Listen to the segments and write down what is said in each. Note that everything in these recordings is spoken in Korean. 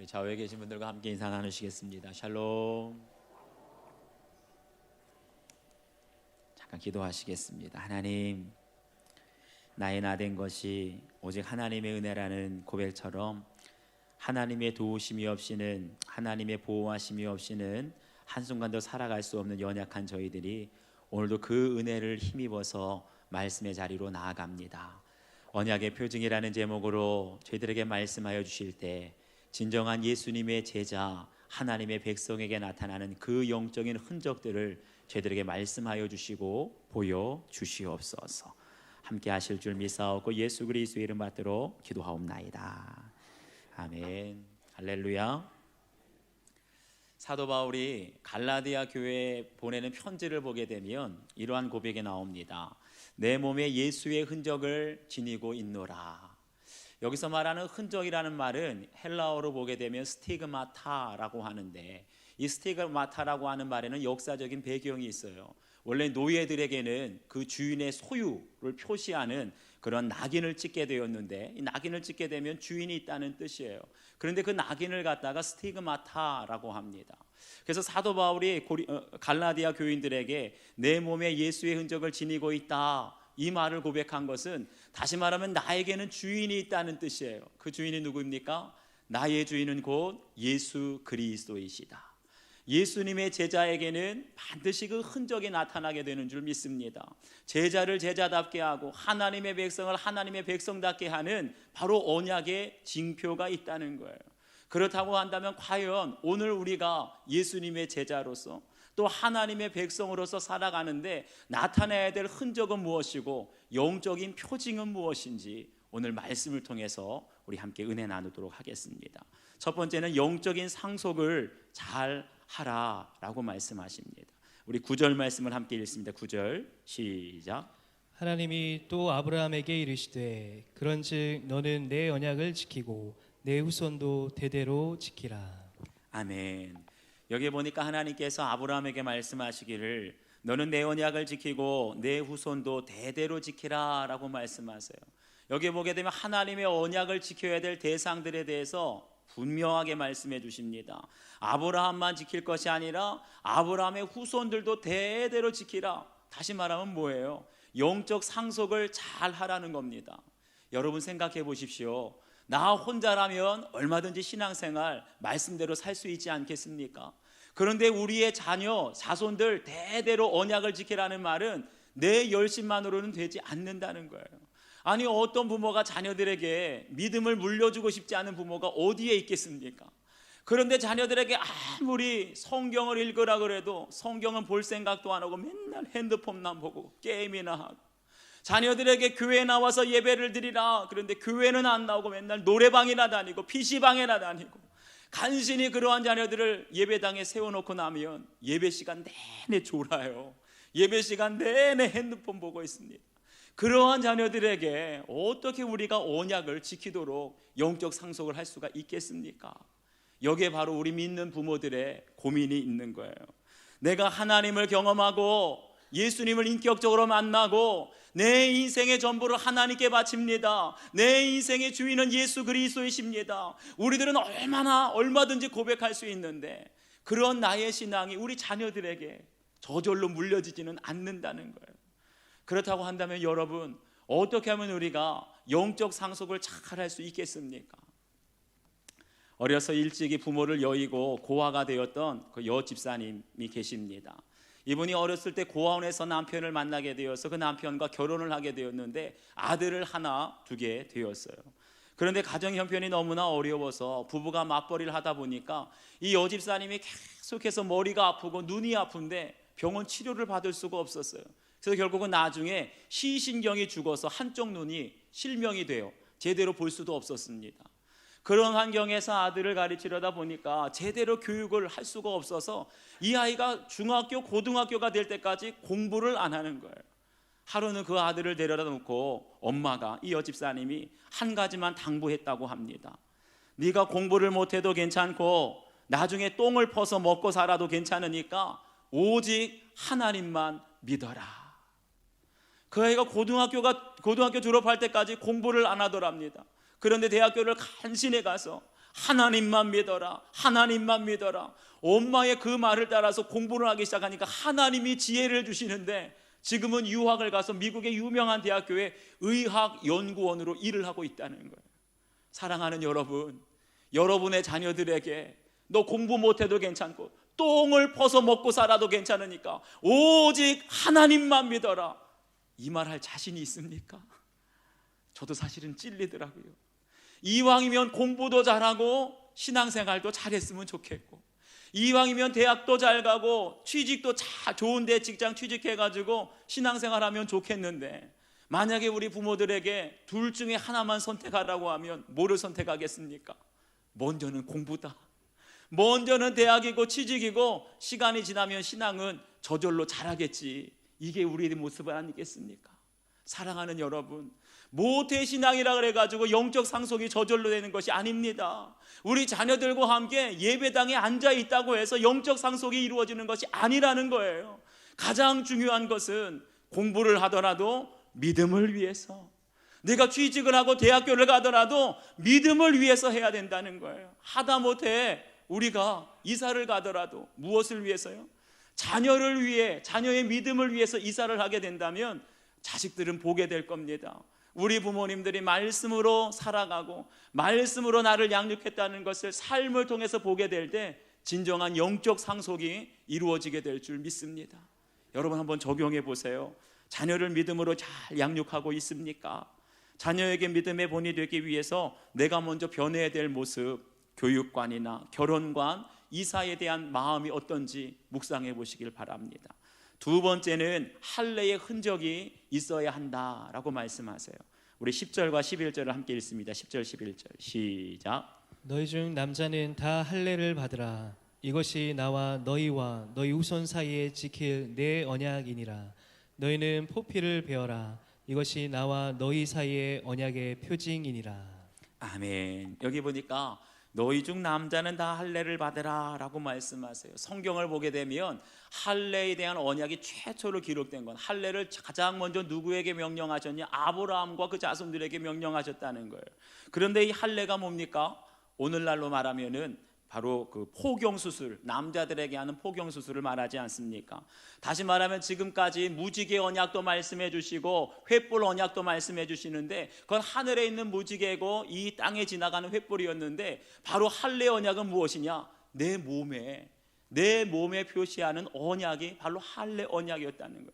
좌우에 계신 분들과 함께 인사 나누시겠습니다. 샬롬. 잠깐 기도하시겠습니다. 하나님, 나의 나 된 것이 오직 하나님의 은혜라는 고백처럼 하나님의 도우심이 없이는, 하나님의 보호하심이 없이는 한순간도 살아갈 수 없는 연약한 저희들이 오늘도 그 은혜를 힘입어서 말씀의 자리로 나아갑니다. 언약의 표징이라는 제목으로 저희들에게 말씀하여 주실 때 진정한 예수님의 제자, 하나님의 백성에게 나타나는 그 영적인 흔적들을 저희들에게 말씀하여 주시고 보여 주시옵소서. 함께 하실 줄 믿사옵고 예수 그리스도의 이름 받들어 기도하옵나이다. 아멘. 할렐루야. 사도 바울이 갈라디아 교회에 보내는 편지를 보게 되면 이러한 고백이 나옵니다. 내 몸에 예수의 흔적을 지니고 있노라. 여기서 말하는 흔적이라는 말은 헬라어로 보게 되면 스티그마타라고 하는데, 이 스티그마타라고 하는 말에는 역사적인 배경이 있어요. 원래 노예들에게는 그 주인의 소유를 표시하는 그런 낙인을 찍게 되었는데, 이 낙인을 찍게 되면 주인이 있다는 뜻이에요. 그런데 그 낙인을 갖다가 스티그마타라고 합니다. 그래서 사도 바울이 갈라디아 교인들에게 내 몸에 예수의 흔적을 지니고 있다, 이 말을 고백한 것은 다시 말하면 나에게는 주인이 있다는 뜻이에요. 그 주인이 누구입니까? 나의 주인은 곧 예수 그리스도이시다. 예수님의 제자에게는 반드시 그 흔적이 나타나게 되는 줄 믿습니다. 제자를 제자답게 하고 하나님의 백성을 하나님의 백성답게 하는 바로 언약의 징표가 있다는 거예요. 그렇다고 한다면 과연 오늘 우리가 예수님의 제자로서 또 하나님의 백성으로서 살아가는데 나타내야 될 흔적은 무엇이고 영적인 표징은 무엇인지 오늘 말씀을 통해서 우리 함께 은혜 나누도록 하겠습니다. 첫 번째는 영적인 상속을 잘 하라라고 말씀하십니다. 우리 9절 말씀을 함께 읽습니다. 9절 시작. 하나님이 또 아브라함에게 이르시되 그런즉 너는 내 언약을 지키고 내 후손도 대대로 지키라. 아멘. 여기 보니까 하나님께서 아브라함에게 말씀하시기를 너는 내 언약을 지키고 내 후손도 대대로 지키라 라고 말씀하세요. 여기 보게 되면 하나님의 언약을 지켜야 될 대상들에 대해서 분명하게 말씀해 주십니다. 아브라함만 지킬 것이 아니라 아브라함의 후손들도 대대로 지키라. 다시 말하면 뭐예요? 영적 상속을 잘 하라는 겁니다. 여러분 생각해 보십시오. 나 혼자라면 얼마든지 신앙생활 말씀대로 살 수 있지 않겠습니까? 그런데 우리의 자녀, 자손들 대대로 언약을 지키라는 말은 내 열심만으로는 되지 않는다는 거예요. 아니 어떤 부모가 자녀들에게 믿음을 물려주고 싶지 않은 부모가 어디에 있겠습니까? 그런데 자녀들에게 아무리 성경을 읽으라 그래도 성경은 볼 생각도 안 하고 맨날 핸드폰만 보고 게임이나 하고, 자녀들에게 교회에 나와서 예배를 드리라 그런데 교회는 안 나오고 맨날 노래방이나 다니고 PC방이나 다니고, 간신히 그러한 자녀들을 예배당에 세워놓고 나면 예배 시간 내내 졸아요. 예배 시간 내내 핸드폰 보고 있습니다. 그러한 자녀들에게 어떻게 우리가 언약을 지키도록 영적 상속을 할 수가 있겠습니까? 여기에 바로 우리 믿는 부모들의 고민이 있는 거예요. 내가 하나님을 경험하고 예수님을 인격적으로 만나고 내 인생의 전부를 하나님께 바칩니다. 내 인생의 주인은 예수 그리스도이십니다. 우리들은 얼마든지 고백할 수 있는데 그런 나의 신앙이 우리 자녀들에게 저절로 물려지지는 않는다는 거예요. 그렇다고 한다면 여러분 어떻게 하면 우리가 영적 상속을 잘 할 수 있겠습니까? 어려서 일찍이 부모를 여의고 고아가 되었던 그 여집사님이 계십니다. 이분이 어렸을 때 고아원에서 남편을 만나게 되어서 그 남편과 결혼을 하게 되었는데 아들을 하나 두게 되었어요. 그런데 가정 형편이 너무나 어려워서 부부가 맞벌이를 하다 보니까 이 여집사님이 계속해서 머리가 아프고 눈이 아픈데 병원 치료를 받을 수가 없었어요. 그래서 결국은 나중에 시신경이 죽어서 한쪽 눈이 실명이 돼요. 제대로 볼 수도 없었습니다. 그런 환경에서 아들을 가르치려다 보니까 제대로 교육을 할 수가 없어서 이 아이가 중학교, 고등학교가 될 때까지 공부를 안 하는 거예요. 하루는 그 아들을 데려다 놓고 엄마가, 이 여집사님이 한 가지만 당부했다고 합니다. 네가 공부를 못해도 괜찮고 나중에 똥을 퍼서 먹고 살아도 괜찮으니까 오직 하나님만 믿어라. 그 아이가 고등학교 졸업할 때까지 공부를 안 하더랍니다. 그런데 대학교를 간신히 가서 하나님만 믿어라, 하나님만 믿어라. 엄마의 그 말을 따라서 공부를 하기 시작하니까 하나님이 지혜를 주시는데 지금은 유학을 가서 미국의 유명한 대학교에 의학연구원으로 일을 하고 있다는 거예요. 사랑하는 여러분, 여러분의 자녀들에게 너 공부 못해도 괜찮고 똥을 퍼서 먹고 살아도 괜찮으니까 오직 하나님만 믿어라, 이 말 할 자신이 있습니까? 저도 사실은 찔리더라고요. 이왕이면 공부도 잘하고 신앙생활도 잘했으면 좋겠고, 이왕이면 대학도 잘 가고 취직도 좋은 데 직장 취직해가지고 신앙생활하면 좋겠는데, 만약에 우리 부모들에게 둘 중에 하나만 선택하라고 하면 뭐를 선택하겠습니까? 먼저는 공부다, 먼저는 대학이고 취직이고 시간이 지나면 신앙은 저절로 자라겠지, 이게 우리의 모습 아니겠습니까? 사랑하는 여러분, 모태신앙이라 그래가지고 영적 상속이 저절로 되는 것이 아닙니다. 우리 자녀들과 함께 예배당에 앉아 있다고 해서 영적 상속이 이루어지는 것이 아니라는 거예요. 가장 중요한 것은 공부를 하더라도 믿음을 위해서, 내가 취직을 하고 대학교를 가더라도 믿음을 위해서 해야 된다는 거예요. 하다못해 우리가 이사를 가더라도 무엇을 위해서요? 자녀를 위해, 자녀의 믿음을 위해서 이사를 하게 된다면 자식들은 보게 될 겁니다. 우리 부모님들이 말씀으로 살아가고 말씀으로 나를 양육했다는 것을 삶을 통해서 보게 될 때 진정한 영적 상속이 이루어지게 될 줄 믿습니다. 여러분 한번 적용해 보세요. 자녀를 믿음으로 잘 양육하고 있습니까? 자녀에게 믿음의 본이 되기 위해서 내가 먼저 변해야 될 모습, 교육관이나 결혼관, 이사에 대한 마음이 어떤지 묵상해 보시길 바랍니다. 두 번째는 할례의 흔적이 있어야 한다라고 말씀하세요. 우리 10절과 11절을 함께 읽습니다. 10절 11절 시작. 너희 중 남자는 다 할례를 받으라. 이것이 나와 너희와 너희 후손 사이에 지킬 내 언약이니라. 너희는 포피를 베어라. 이것이 나와 너희 사이의 언약의 표징이니라. 아멘. 여기 보니까 너희 중 남자는 다 할례를 받으라 라고 말씀하세요. 성경을 보게 되면 할례에 대한 언약이 최초로 기록된 건, 할례를 가장 먼저 누구에게 명령하셨냐? 아브라함과 그 자손들에게 명령하셨다는 거예요. 그런데 이 할례가 뭡니까? 오늘날로 말하면은 바로 그 포경수술, 남자들에게 하는 포경수술을 말하지 않습니까? 다시 말하면 지금까지 무지개 언약도 말씀해 주시고 횃불 언약도 말씀해 주시는데, 그건 하늘에 있는 무지개고 이 땅에 지나가는 횃불이었는데, 바로 할례 언약은 무엇이냐? 내 몸에 표시하는 언약이 바로 할례 언약이었다는 거예요.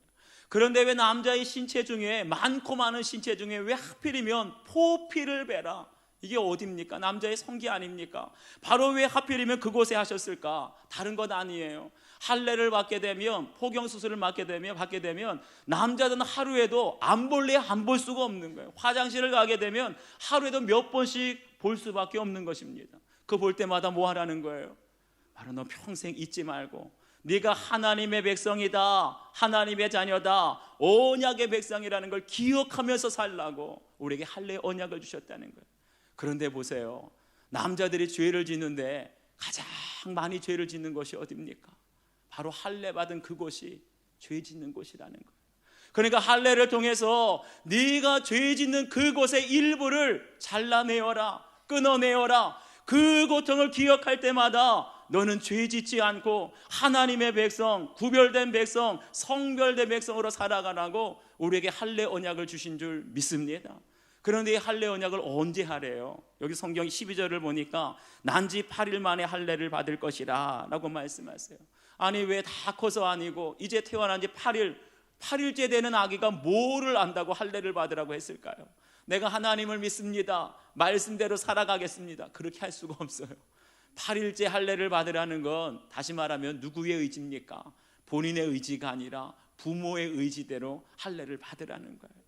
그런데 왜 남자의 신체 중에, 많고 많은 신체 중에 왜 하필이면 포피를 베라, 이게 어디입니까? 남자의 성기 아닙니까? 바로 왜 하필이면 그곳에 하셨을까? 다른 것 아니에요. 할례를 받게 되면, 포경수술을 받게 되면 남자들은 하루에도 안 볼래 안 볼 수가 없는 거예요. 화장실을 가게 되면 하루에도 몇 번씩 볼 수밖에 없는 것입니다. 그 볼 때마다 뭐 하라는 거예요? 바로 너 평생 잊지 말고 네가 하나님의 백성이다, 하나님의 자녀다, 언약의 백성이라는 걸 기억하면서 살라고 우리에게 할례 언약을 주셨다는 거예요. 그런데 보세요, 남자들이 죄를 짓는데 가장 많이 죄를 짓는 것이 어디입니까? 바로 할례 받은 그곳이 죄 짓는 곳이라는 거예요. 그러니까 할례를 통해서 네가 죄 짓는 그곳의 일부를 잘라내어라, 끊어내어라. 그 고통을 기억할 때마다 너는 죄 짓지 않고 하나님의 백성, 구별된 백성, 성별된 백성으로 살아가라고 우리에게 할례 언약을 주신 줄 믿습니다. 그런데 이 할례 언약을 언제 하래요? 여기 성경 12절을 보니까 난지 8일 만에 할례를 받을 것이라 라고 말씀하세요. 아니 왜 다 커서 아니고 이제 태어난 지 8일째 되는 아기가 뭐를 안다고 할례를 받으라고 했을까요? 내가 하나님을 믿습니다, 말씀대로 살아가겠습니다, 그렇게 할 수가 없어요. 8일째 할례를 받으라는 건 다시 말하면 누구의 의지입니까? 본인의 의지가 아니라 부모의 의지대로 할례를 받으라는 거예요.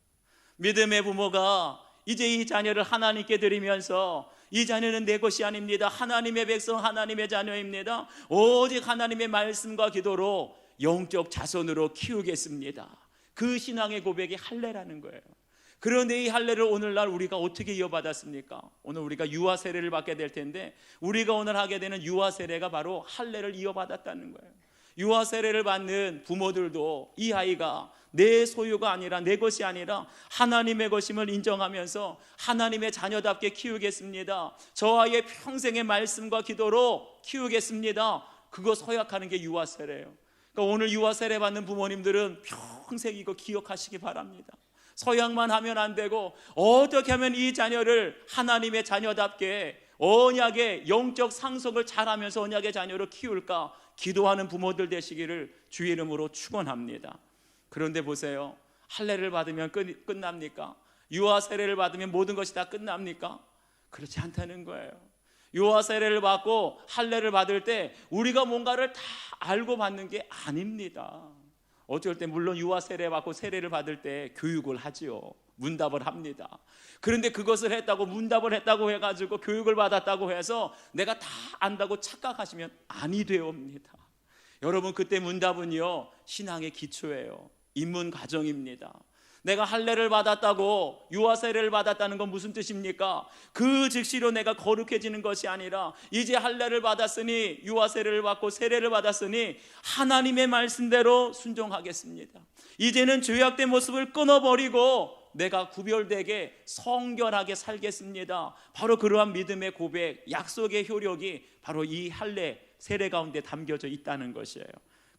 믿음의 부모가 이제 이 자녀를 하나님께 드리면서, 이 자녀는 내 것이 아닙니다, 하나님의 백성, 하나님의 자녀입니다, 오직 하나님의 말씀과 기도로 영적 자손으로 키우겠습니다, 그 신앙의 고백이 할례라는 거예요. 그런데 이 할례를 오늘날 우리가 어떻게 이어받았습니까? 오늘 우리가 유아 세례를 받게 될 텐데, 우리가 오늘 하게 되는 유아 세례가 바로 할례를 이어받았다는 거예요. 유아 세례를 받는 부모들도 이 아이가 내 소유가 아니라, 내 것이 아니라 하나님의 것임을 인정하면서 하나님의 자녀답게 키우겠습니다, 저 아이의 평생의 말씀과 기도로 키우겠습니다, 그거 서약하는 게 유아 세례예요. 그러니까 오늘 유아 세례 받는 부모님들은 평생 이거 기억하시기 바랍니다. 서약만 하면 안 되고 어떻게 하면 이 자녀를 하나님의 자녀답게 언약의 영적 상속을 잘하면서 언약의 자녀로 키울까 기도하는 부모들 되시기를 주의 이름으로 축원합니다. 그런데 보세요, 할례를 받으면 끝납니까? 유아 세례를 받으면 모든 것이 다 끝납니까? 그렇지 않다는 거예요. 유아 세례를 받고 할례를 받을 때 우리가 뭔가를 다 알고 받는 게 아닙니다. 어쩔 때 물론 유아 세례 받고 세례를 받을 때 교육을 하지요. 문답을 합니다. 그런데 그것을 했다고, 문답을 했다고 해가지고 교육을 받았다고 해서 내가 다 안다고 착각하시면 아니 되옵니다. 여러분, 그때 문답은요, 신앙의 기초예요. 입문 과정입니다. 내가 할례를 받았다고, 유아 세례를 받았다는 건 무슨 뜻입니까? 그 즉시로 내가 거룩해지는 것이 아니라 이제 할례를 받았으니, 유아 세례를 받고 세례를 받았으니 하나님의 말씀대로 순종하겠습니다. 이제는 죄악된 모습을 끊어버리고 내가 구별되게 성결하게 살겠습니다. 바로 그러한 믿음의 고백, 약속의 효력이 바로 이 할례, 세례 가운데 담겨져 있다는 것이에요.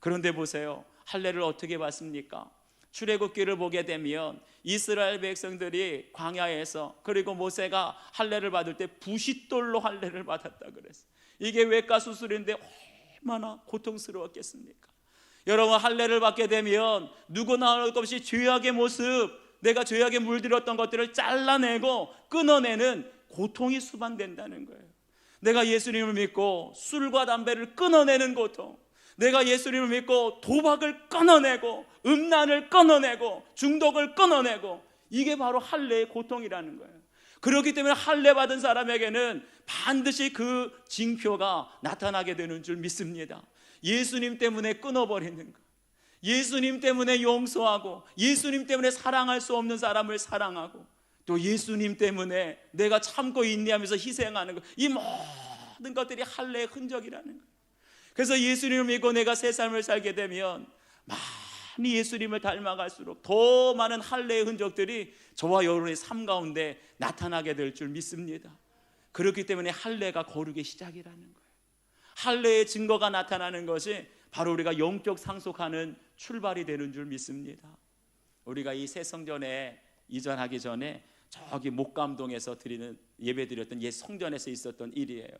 그런데 보세요, 할례를 어떻게 받습니까? 출애굽기를 보게 되면 이스라엘 백성들이 광야에서, 그리고 모세가 할례를 받을 때 부싯돌로 할례를 받았다 그랬어요. 이게 외과 수술인데 얼마나 고통스러웠겠습니까? 여러분, 할례를 받게 되면 누구나 할 것 없이 죄악의 모습, 내가 죄악에 물들었던 것들을 잘라내고 끊어내는 고통이 수반된다는 거예요. 내가 예수님을 믿고 술과 담배를 끊어내는 고통, 내가 예수님을 믿고 도박을 끊어내고 음란을 끊어내고 중독을 끊어내고, 이게 바로 할례의 고통이라는 거예요. 그렇기 때문에 할례 받은 사람에게는 반드시 그 징표가 나타나게 되는 줄 믿습니다. 예수님 때문에 끊어버리는 것, 예수님 때문에 용서하고, 예수님 때문에 사랑할 수 없는 사람을 사랑하고, 또 예수님 때문에 내가 참고 인내하면서 희생하는 것, 이 모든 것들이 할례의 흔적이라는 거예요. 그래서 예수님을 믿고 내가 새 삶을 살게 되면 많이 예수님을 닮아갈수록 더 많은 할례의 흔적들이 저와 여러분의 삶 가운데 나타나게 될 줄 믿습니다. 그렇기 때문에 할례가 거룩의 시작이라는 거예요. 할례의 증거가 나타나는 것이 바로 우리가 영적 상속하는 출발이 되는 줄 믿습니다. 우리가 이 새 성전에 이전하기 전에 저기 목감동에서 드리는 예배 드렸던 옛 성전에서 있었던 일이에요.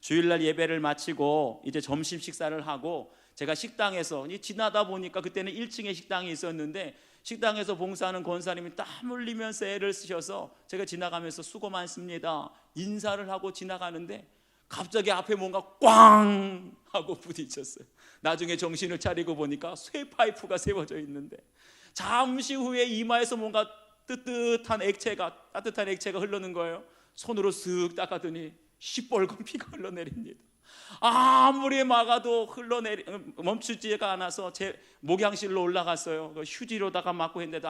주일날 예배를 마치고 이제 점심 식사를 하고 제가 식당에서 지나다 보니까 그때는 1층에 식당이 있었는데 식당에서 봉사하는 권사님이 땀 흘리면서 애를 쓰셔서 제가 지나가면서 수고 많습니다 인사를 하고 지나가는데 갑자기 앞에 뭔가 꽝 하고 부딪혔어요. 나중에 정신을 차리고 보니까 쇠 파이프가 세워져 있는데 잠시 후에 이마에서 뭔가 따뜻한 액체가 흐르는 거예요. 손으로 쓱 닦았더니 시뻘건 피가 흘러내립니다. 아무리 막아도 멈추지가 않아서 제 목양실로 올라갔어요. 휴지로다가 막고 했는데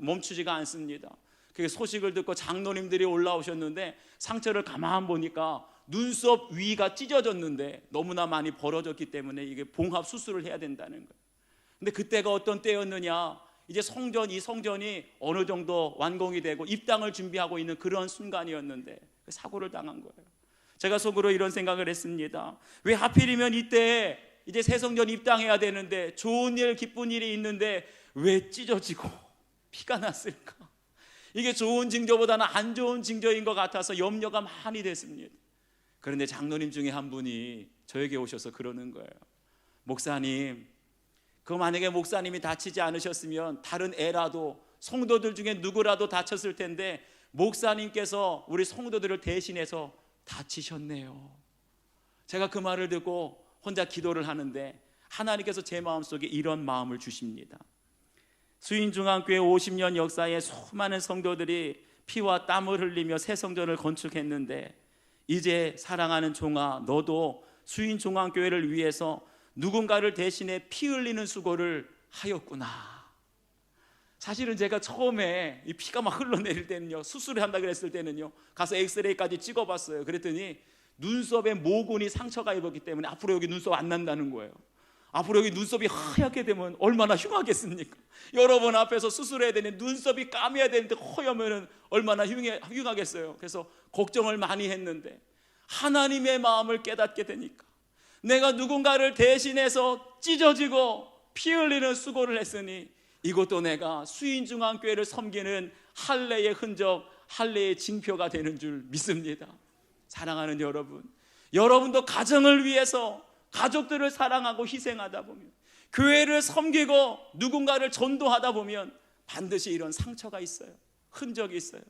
멈추지가 않습니다. 그 소식을 듣고 장로님들이 올라오셨는데 상처를 가만 보니까 눈썹 위가 찢어졌는데 너무나 많이 벌어졌기 때문에 이게 봉합 수술을 해야 된다는 거예요. 근데 그때가 어떤 때였느냐, 이제 이 성전이 어느 정도 완공이 되고 입당을 준비하고 있는 그런 순간이었는데 사고를 당한 거예요. 제가 속으로 이런 생각을 했습니다. 왜 하필이면 이때 이제 새 성전 입당해야 되는데 좋은 일, 기쁜 일이 있는데 왜 찢어지고 피가 났을까? 이게 좋은 징조보다는 안 좋은 징조인 것 같아서 염려가 많이 됐습니다. 그런데 장로님 중에 한 분이 저에게 오셔서 그러는 거예요. 목사님, 만약에 목사님이 다치지 않으셨으면 다른 애라도, 성도들 중에 누구라도 다쳤을 텐데 목사님께서 우리 성도들을 대신해서 다치셨네요. 제가 그 말을 듣고 혼자 기도를 하는데 하나님께서 제 마음속에 이런 마음을 주십니다. 수인중앙교회 50년 역사에 수많은 성도들이 피와 땀을 흘리며 새 성전을 건축했는데 이제 사랑하는 종아, 너도 수인중앙교회를 위해서 누군가를 대신해 피 흘리는 수고를 하였구나. 사실은 제가 처음에 이 피가 막 흘러내릴 때는요, 수술을 한다 그랬을 때는요, 가서 엑스레이까지 찍어봤어요. 그랬더니 눈썹에 모근이 상처가 입었기 때문에 앞으로 여기 눈썹 안 난다는 거예요. 앞으로 여기 눈썹이 하얗게 되면 얼마나 흉하겠습니까? 여러분 앞에서 수술해야 되는데 눈썹이 까매야 되는데 허여면 얼마나 흉하겠어요. 그래서 걱정을 많이 했는데 하나님의 마음을 깨닫게 되니까 내가 누군가를 대신해서 찢어지고 피 흘리는 수고를 했으니 이것도 내가 수인중앙교회를 섬기는 할례의 흔적, 할례의 징표가 되는 줄 믿습니다. 사랑하는 여러분, 여러분도 가정을 위해서 가족들을 사랑하고 희생하다 보면, 교회를 섬기고 누군가를 전도하다 보면 반드시 이런 상처가 있어요. 흔적이 있어요.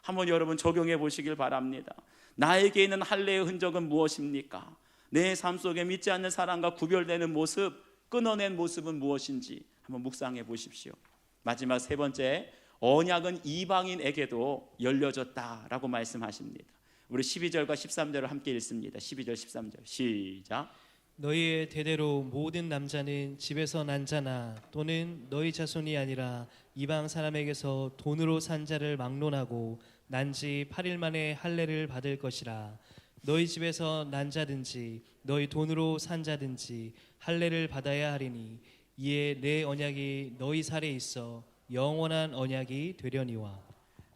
한번 여러분 적용해 보시길 바랍니다. 나에게 있는 할례의 흔적은 무엇입니까? 내 삶 속에 믿지 않는 사람과 구별되는 모습, 끊어낸 모습은 무엇인지 한번 묵상해 보십시오. 마지막 세 번째, 언약은 이방인에게도 열려졌다라고 말씀하십니다. 우리 12절과 13절을 함께 읽습니다. 12절 13절 시작. 너희의 대대로 모든 남자는 집에서 난 자나 또는 너희 자손이 아니라 이방 사람에게서 돈으로 산 자를 막론하고 난 지 8일 만에 할례를 받을 것이라. 너희 집에서 난 자든지 너희 돈으로 산 자든지 할례를 받아야 하리니 이에 내 언약이 너희 살에 있어 영원한 언약이 되려니와.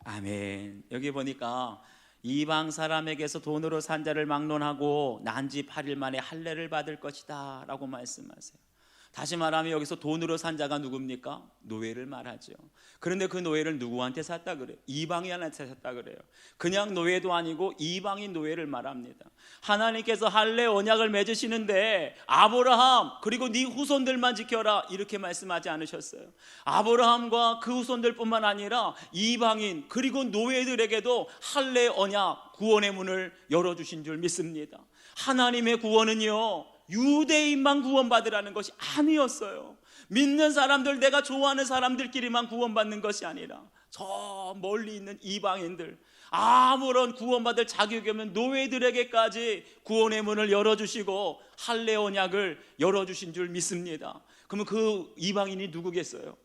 아멘. 여기 보니까 이방 사람에게서 돈으로 산 자를 막론하고 난 지 8일 만에 할례를 받을 것이다 라고 말씀하세요. 다시 말하면 여기서 돈으로 산 자가 누굽니까? 노예를 말하죠. 그런데 그 노예를 누구한테 샀다 그래요? 이방인한테 샀다 그래요. 그냥 노예도 아니고 이방인 노예를 말합니다. 하나님께서 할례 언약을 맺으시는데 아브라함 그리고 네 후손들만 지켜라 이렇게 말씀하지 않으셨어요. 아브라함과 그 후손들뿐만 아니라 이방인 그리고 노예들에게도 할례 언약 구원의 문을 열어주신 줄 믿습니다. 하나님의 구원은요 유대인만 구원받으라는 것이 아니었어요. 믿는 사람들, 내가 좋아하는 사람들끼리만 구원받는 것이 아니라 저 멀리 있는 이방인들, 아무런 구원받을 자격이 없는 노예들에게까지 구원의 문을 열어주시고 할례 언약을 열어주신 줄 믿습니다. 그러면 그 이방인이 누구겠어요?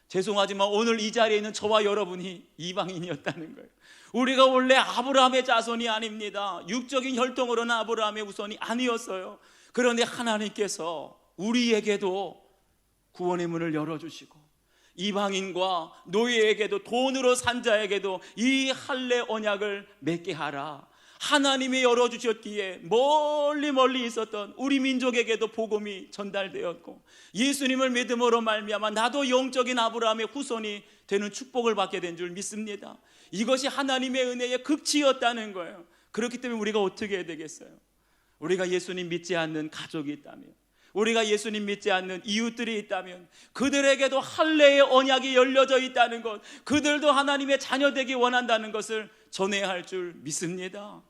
죄송하지만 오늘 이 자리에 있는 저와 여러분이 이방인이었다는 거예요. 우리가 원래 아브라함의 자손이 아닙니다. 육적인 혈통으로는 아브라함의 후손이 아니었어요. 그런데 하나님께서 우리에게도 구원의 문을 열어주시고 이방인과 노예에게도 돈으로 산 자에게도 이 할례 언약을 맺게 하라. 하나님이 열어주셨기에 멀리 멀리 있었던 우리 민족에게도 복음이 전달되었고 예수님을 믿음으로 말미암아 나도 영적인 아브라함의 후손이 되는 축복을 받게 된 줄 믿습니다. 이것이 하나님의 은혜의 극치였다는 거예요. 그렇기 때문에 우리가 어떻게 해야 되겠어요? 우리가 예수님 믿지 않는 가족이 있다면, 우리가 예수님 믿지 않는 이웃들이 있다면 그들에게도 할례의 언약이 열려져 있다는 것, 그들도 하나님의 자녀 되기 원한다는 것을 전해야 할 줄 믿습니다.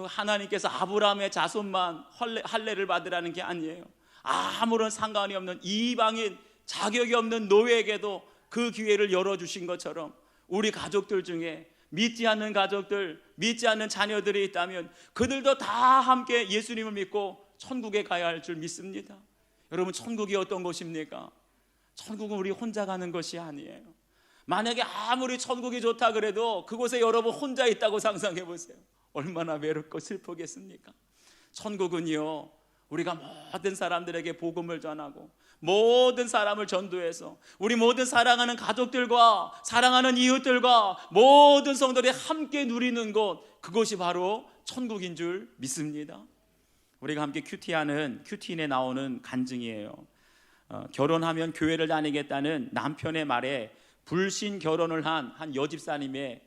하나님께서 아브라함의 자손만 할례를 받으라는 게 아니에요. 아무런 상관이 없는 이방인, 자격이 없는 노예에게도 그 기회를 열어주신 것처럼 우리 가족들 중에 믿지 않는 가족들, 믿지 않는 자녀들이 있다면 그들도 다 함께 예수님을 믿고 천국에 가야 할 줄 믿습니다. 여러분, 천국이 어떤 곳입니까? 천국은 우리 혼자 가는 것이 아니에요. 만약에 아무리 천국이 좋다 그래도 그곳에 여러분 혼자 있다고 상상해 보세요. 얼마나 외롭고 슬프겠습니까? 천국은요, 우리가 모든 사람들에게 복음을 전하고 모든 사람을 전도해서 우리 모든 사랑하는 가족들과 사랑하는 이웃들과 모든 성도들이 함께 누리는 곳, 그것이 바로 천국인 줄 믿습니다. 우리가 함께 큐티인에 나오는 간증이에요. 결혼하면 교회를 다니겠다는 남편의 말에 불신 결혼을 한 여집사님의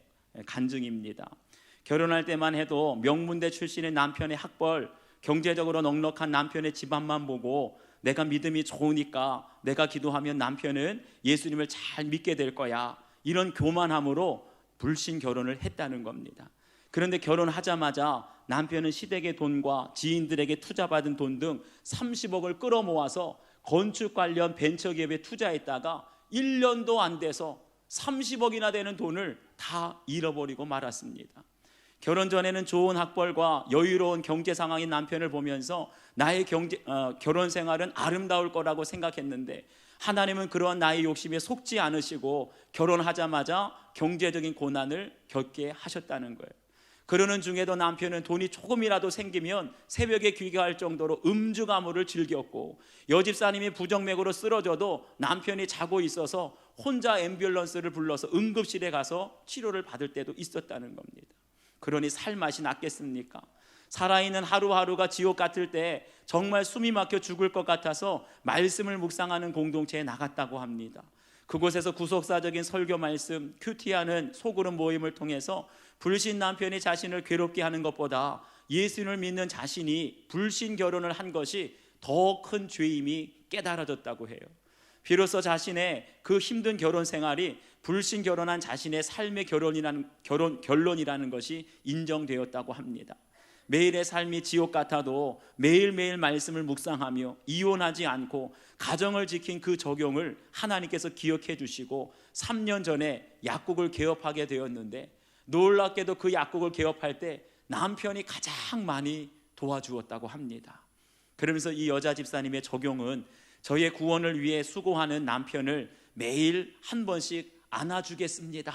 간증입니다. 결혼할 때만 해도 명문대 출신의 남편의 학벌, 경제적으로 넉넉한 남편의 집안만 보고 내가 믿음이 좋으니까 내가 기도하면 남편은 예수님을 잘 믿게 될 거야, 이런 교만함으로 불신 결혼을 했다는 겁니다. 그런데 결혼하자마자 남편은 시댁의 돈과 지인들에게 투자받은 돈 등 30억을 끌어모아서 건축 관련 벤처기업에 투자했다가 1년도 안 돼서 30억이나 되는 돈을 다 잃어버리고 말았습니다. 결혼 전에는 좋은 학벌과 여유로운 경제 상황인 남편을 보면서 나의 결혼 생활은 아름다울 거라고 생각했는데 하나님은 그러한 나의 욕심에 속지 않으시고 결혼하자마자 경제적인 고난을 겪게 하셨다는 거예요. 그러는 중에도 남편은 돈이 조금이라도 생기면 새벽에 귀가할 정도로 음주 가무를 즐겼고, 여집사님이 부정맥으로 쓰러져도 남편이 자고 있어서 혼자 앰뷸런스를 불러서 응급실에 가서 치료를 받을 때도 있었다는 겁니다. 그러니 살 맛이 났겠습니까? 살아있는 하루하루가 지옥 같을 때 정말 숨이 막혀 죽을 것 같아서 말씀을 묵상하는 공동체에 나갔다고 합니다. 그곳에서 구속사적인 설교 말씀, 큐티하는 소그룹 모임을 통해서 불신 남편이 자신을 괴롭게 하는 것보다 예수님을 믿는 자신이 불신 결혼을 한 것이 더 큰 죄임이 깨달아졌다고 해요. 비로소 자신의 그 힘든 결혼 생활이 불신 결혼한 자신의 삶의 결론이라는 것이 인정되었다고 합니다. 매일의 삶이 지옥 같아도 매일매일 말씀을 묵상하며 이혼하지 않고 가정을 지킨 그 적용을 하나님께서 기억해 주시고 3년 전에 약국을 개업하게 되었는데, 놀랍게도 그 약국을 개업할 때 남편이 가장 많이 도와주었다고 합니다. 그러면서 이 여자 집사님의 적용은 저의 구원을 위해 수고하는 남편을 매일 한 번씩 안아주겠습니다.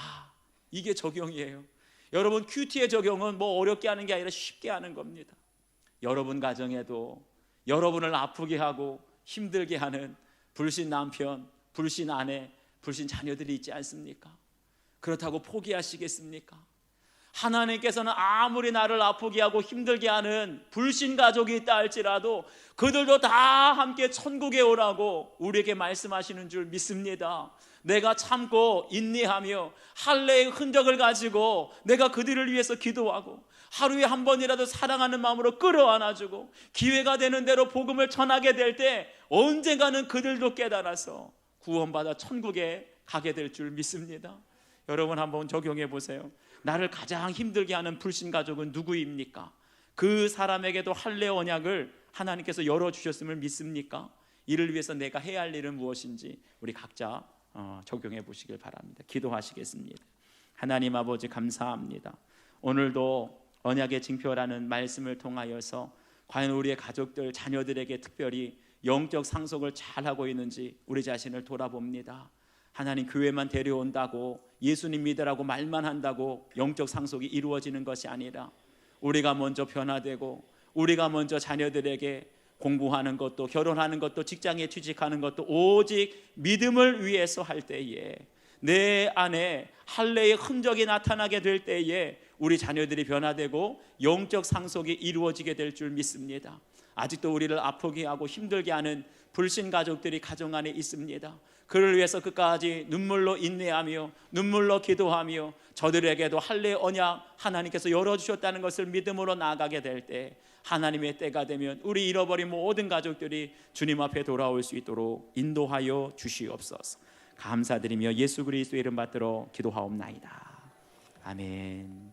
이게 적용이에요. 여러분, 큐티의 적용은 뭐 어렵게 하는 게 아니라 쉽게 하는 겁니다. 여러분 가정에도 여러분을 아프게 하고 힘들게 하는 불신 남편, 불신 아내, 불신 자녀들이 있지 않습니까? 그렇다고 포기하시겠습니까? 하나님께서는 아무리 나를 아프게 하고 힘들게 하는 불신 가족이 있다 할지라도 그들도 다 함께 천국에 오라고 우리에게 말씀하시는 줄 믿습니다. 내가 참고 인내하며 할례의 흔적을 가지고 내가 그들을 위해서 기도하고 하루에 한 번이라도 사랑하는 마음으로 끌어안아주고 기회가 되는 대로 복음을 전하게 될 때 언젠가는 그들도 깨달아서 구원받아 천국에 가게 될 줄 믿습니다. 여러분 한번 적용해 보세요. 나를 가장 힘들게 하는 불신 가족은 누구입니까? 그 사람에게도 할례 언약을 하나님께서 열어주셨음을 믿습니까? 이를 위해서 내가 해야 할 일은 무엇인지 우리 각자 적용해 보시길 바랍니다. 기도하시겠습니다. 하나님 아버지, 감사합니다. 오늘도 언약의 징표라는 말씀을 통하여서 과연 우리의 가족들, 자녀들에게 특별히 영적 상속을 잘하고 있는지 우리 자신을 돌아봅니다. 하나님, 교회만 데려온다고 예수님 믿으라고 말만 한다고 영적 상속이 이루어지는 것이 아니라 우리가 먼저 변화되고 우리가 먼저 자녀들에게 공부하는 것도 결혼하는 것도 직장에 취직하는 것도 오직 믿음을 위해서 할 때에 내 안에 할례의 흔적이 나타나게 될 때에 우리 자녀들이 변화되고 영적 상속이 이루어지게 될 줄 믿습니다. 아직도 우리를 아프게 하고 힘들게 하는 불신 가족들이 가정 안에 있습니다. 그를 위해서 끝까지 눈물로 인내하며 눈물로 기도하며 저들에게도 할례 언약 하나님께서 열어주셨다는 것을 믿음으로 나아가게 될 때 하나님의 때가 되면 우리 잃어버린 모든 가족들이 주님 앞에 돌아올 수 있도록 인도하여 주시옵소서. 감사드리며 예수 그리스도의 이름 받들어 기도하옵나이다. 아멘.